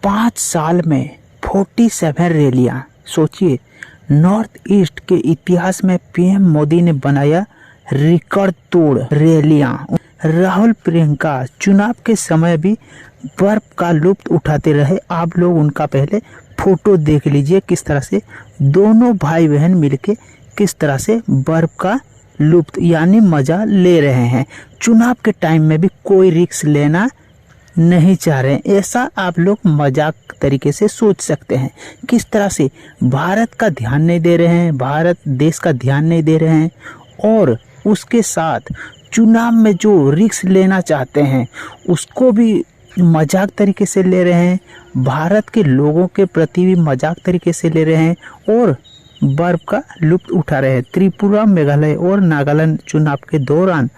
5 साल में 47 रैलियां। सोचिए, नॉर्थ ईस्ट के इतिहास में पीएम मोदी ने बनाया रिकॉर्ड तोड़ रैलियां। राहुल प्रियंका चुनाव के समय भी बर्फ का लुत्फ उठाते रहे। आप लोग उनका पहले फोटो देख लीजिए, किस तरह से दोनों भाई बहन मिलके किस तरह से बर्फ का लुत्फ यानी मजा ले रहे हैं। चुनाव के टाइम में भी कोई रिस्क लेना नहीं चाह रहे हैं, ऐसा आप लोग मजाक तरीके से सोच सकते हैं। किस तरह से भारत का ध्यान नहीं दे रहे हैं, भारत देश का ध्यान नहीं दे रहे हैं, और उसके साथ चुनाव में जो रिस्क लेना चाहते हैं उसको भी मजाक तरीके से ले रहे हैं, भारत के लोगों के प्रति भी मजाक तरीके से ले रहे हैं और बर्फ का लुत्फ उठा रहे हैं। त्रिपुरा, मेघालय और नागालैंड चुनाव के दौरान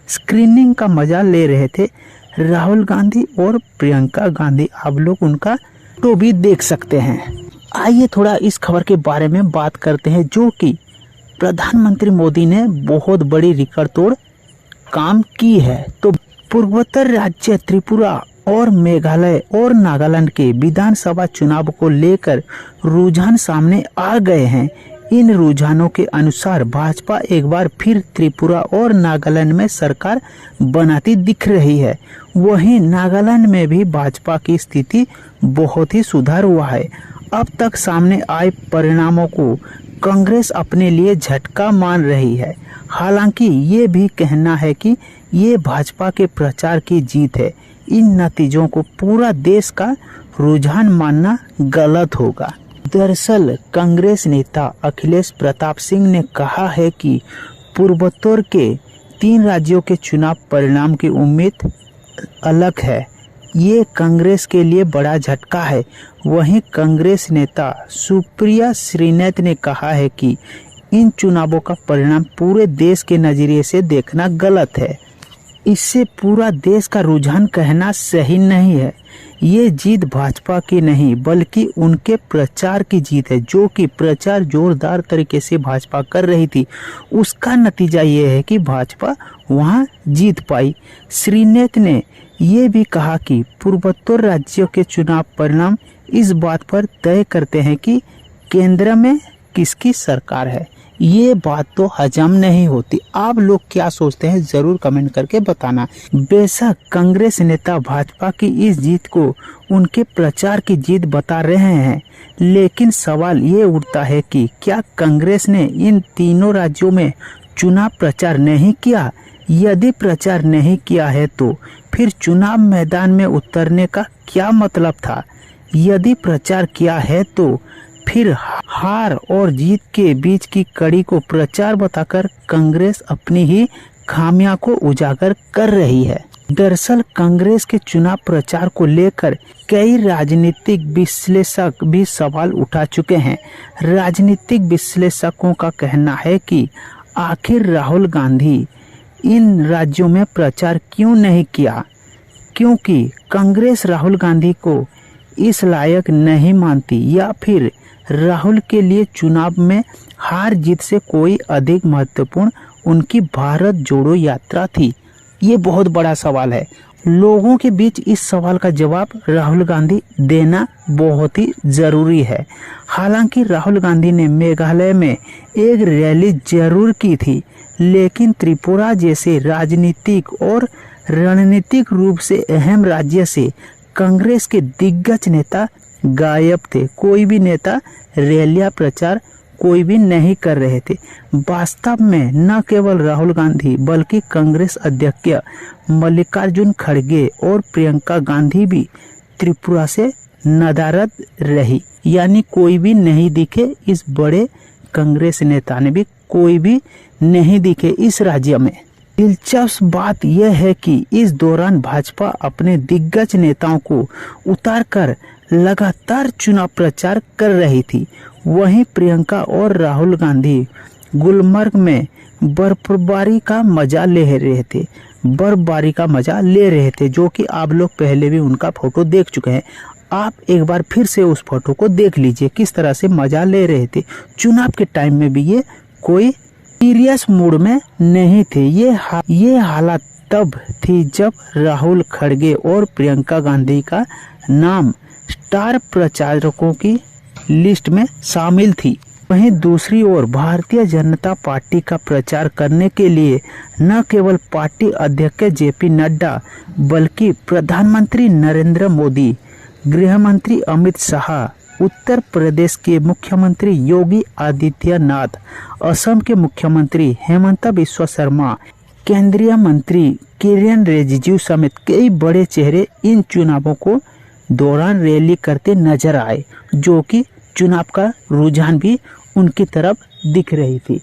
स्क्रीनिंग का मजा ले रहे थे राहुल गांधी और प्रियंका गांधी। आप लोग उनका तो भी देख सकते हैं। आइए थोड़ा इस खबर के बारे में बात करते हैं, जो कि प्रधानमंत्री मोदी ने बहुत बड़ी रिकॉर्ड तोड़ काम की है। तो पूर्वोत्तर राज्य त्रिपुरा और मेघालय और नागालैंड के विधानसभा चुनाव को लेकर रुझान सामने आ गए हैं। इन रुझानों के अनुसार भाजपा एक बार फिर त्रिपुरा और नागालैंड में सरकार बनाती दिख रही है। वहीं नागालैंड में भी भाजपा की स्थिति बहुत ही सुधार हुआ है। अब तक सामने आए परिणामों को कांग्रेस अपने लिए झटका मान रही है। हालांकि ये भी कहना है कि ये भाजपा के प्रचार की जीत है। इन नतीजों को पूरा देश का रुझान मानना गलत होगा। दरअसल कांग्रेस नेता अखिलेश प्रताप सिंह ने कहा है कि पूर्वोत्तर के 3 राज्यों के चुनाव परिणाम की उम्मीद अलग है। ये कांग्रेस के लिए बड़ा झटका है। वहीं कांग्रेस नेता सुप्रिया श्रीनाथ ने कहा है कि इन चुनावों का परिणाम पूरे देश के नजरिए से देखना गलत है। इससे पूरा देश का रुझान कहना सही नहीं है। ये जीत भाजपा की नहीं बल्कि उनके प्रचार की जीत है, जो कि प्रचार जोरदार तरीके से भाजपा कर रही थी। उसका नतीजा ये है कि भाजपा वहां जीत पाई। श्रीनाथ ने ये भी कहा कि पूर्वोत्तर राज्यों के चुनाव परिणाम इस बात पर तय करते हैं कि केंद्र में किसकी सरकार है। ये बात तो हजम नहीं होती। आप लोग क्या सोचते हैं जरूर कमेंट करके बताना। बेशक कांग्रेस नेता भाजपा की इस जीत को उनके प्रचार की जीत बता रहे हैं, लेकिन सवाल ये उठता है कि क्या कांग्रेस ने इन तीनों राज्यों में चुनाव प्रचार नहीं किया? यदि प्रचार नहीं किया है तो फिर चुनाव मैदान में उतरने का क्या मतलब था? यदि प्रचार किया है तो फिर हार और जीत के बीच की कड़ी को प्रचार बताकर कांग्रेस अपनी ही खामियां को उजागर कर रही है। दरअसल कांग्रेस के चुनाव प्रचार को लेकर कई राजनीतिक विश्लेषक भी सवाल उठा चुके हैं। राजनीतिक विश्लेषकों का कहना है कि आखिर राहुल गांधी इन राज्यों में प्रचार क्यों नहीं किया, क्योंकि कांग्रेस राहुल गांधी को इस लायक नहीं मानती, या फिर राहुल के लिए चुनाव में हार जीत से कोई अधिक महत्वपूर्ण उनकी भारत जोड़ो यात्रा थी। ये बहुत बड़ा सवाल है। लोगों के बीच इस सवाल का जवाब राहुल गांधी देना बहुत ही जरूरी है। हालांकि राहुल गांधी ने मेघालय में एक रैली जरूर की थी, लेकिन त्रिपुरा जैसे राजनीतिक और रणनीतिक रूप से अहम राज्य से कांग्रेस के दिग्गज नेता गायब थे। कोई भी नेता रैलियां प्रचार कोई भी नहीं कर रहे थे। वास्तव में न केवल राहुल गांधी बल्कि कांग्रेस अध्यक्ष मल्लिकार्जुन खड़गे और प्रियंका गांधी भी त्रिपुरा से नदारद रही, यानी कोई भी नहीं दिखे। इस बड़े कांग्रेस नेता ने भी कोई भी नहीं दिखे इस राज्य में। दिलचस्प बात यह है कि इस दौरान भाजपा अपने दिग्गज नेताओं को उतारकर लगातार चुनाव प्रचार कर रही थी। वहीं प्रियंका और राहुल गांधी गुलमर्ग में बर्फबारी का मजा ले रहे थे, जो कि आप लोग पहले भी उनका फोटो देख चुके हैं। आप एक बार फिर से उस फोटो को देख लीजिए, किस तरह से मजा ले रहे थे। चुनाव के टाइम में भी ये कोई सीरियस मूड में नहीं थे। ये हालत तब थी जब राहुल खड़गे और प्रियंका गांधी का नाम स्टार प्रचारकों की लिस्ट में शामिल थी। वहीं दूसरी ओर भारतीय जनता पार्टी का प्रचार करने के लिए न केवल पार्टी अध्यक्ष जेपी नड्डा बल्कि प्रधानमंत्री नरेंद्र मोदी, गृह मंत्री अमित शाह, उत्तर प्रदेश के मुख्यमंत्री योगी आदित्यनाथ, असम के मुख्यमंत्री हेमंत बिस्वा शर्मा, केंद्रीय मंत्री किरेन रिजिजू समेत कई बड़े चेहरे इन चुनावों को दौरान रैली करते नजर आए, जो कि चुनाव का रुझान भी उनकी तरफ दिख रही थी।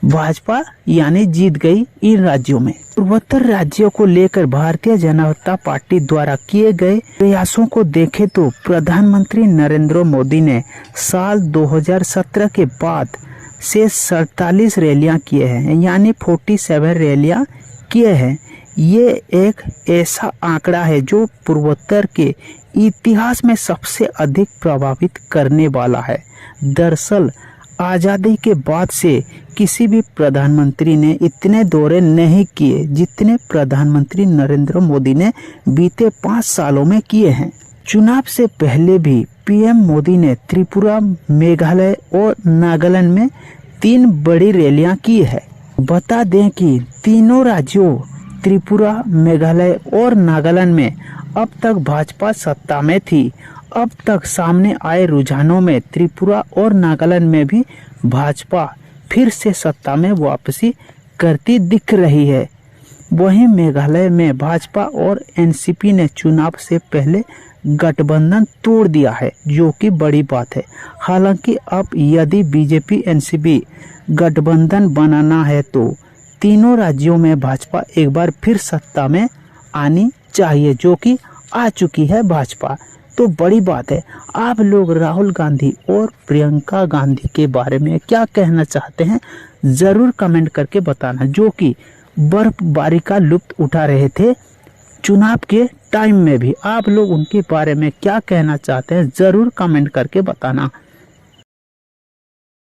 भाजपा यानी जीत गई इन राज्यों में। पूर्वोत्तर राज्यों को लेकर भारतीय जनता पार्टी द्वारा किए गए प्रयासों को देखें तो प्रधानमंत्री नरेंद्र मोदी ने साल 2017 के बाद से 47 रैलियां किए हैं, यानी 47 रैलियां किए हैं। ये एक ऐसा आंकड़ा है जो पूर्वोत्तर के इतिहास में सबसे अधिक प्रभावित करने वाला है। दरअसल आज़ादी के बाद से किसी भी प्रधानमंत्री ने इतने दौरे नहीं किए जितने प्रधानमंत्री नरेंद्र मोदी ने बीते 5 सालों में किए हैं। चुनाव से पहले भी पीएम मोदी ने त्रिपुरा, मेघालय और नागालैंड में 3 बड़ी रैलियां की है। बता दें कि तीनों राज्यों त्रिपुरा, मेघालय और नागालैंड में अब तक भाजपा सत्ता में थी। अब तक सामने आए रुझानों में त्रिपुरा और नागालैंड में भी भाजपा फिर से सत्ता में वापसी करती दिख रही है। वहीं मेघालय में भाजपा और एनसीपी ने चुनाव से पहले गठबंधन तोड़ दिया है, जो कि बड़ी बात है। हालांकि अब यदि बीजेपी एनसीपी गठबंधन बनाना है तो तीनों राज्यों में भाजपा एक बार फिर सत्ता में आनी चाहिए, जो कि आ चुकी है भाजपा। तो बड़ी बात है। आप लोग राहुल गांधी और प्रियंका गांधी के बारे में क्या कहना चाहते हैं ज़रूर कमेंट करके बताना, जो कि बर्फबारी का लुत्फ उठा रहे थे चुनाव के टाइम में भी। आप लोग उनके बारे में क्या कहना चाहते हैं ज़रूर कमेंट करके बताना।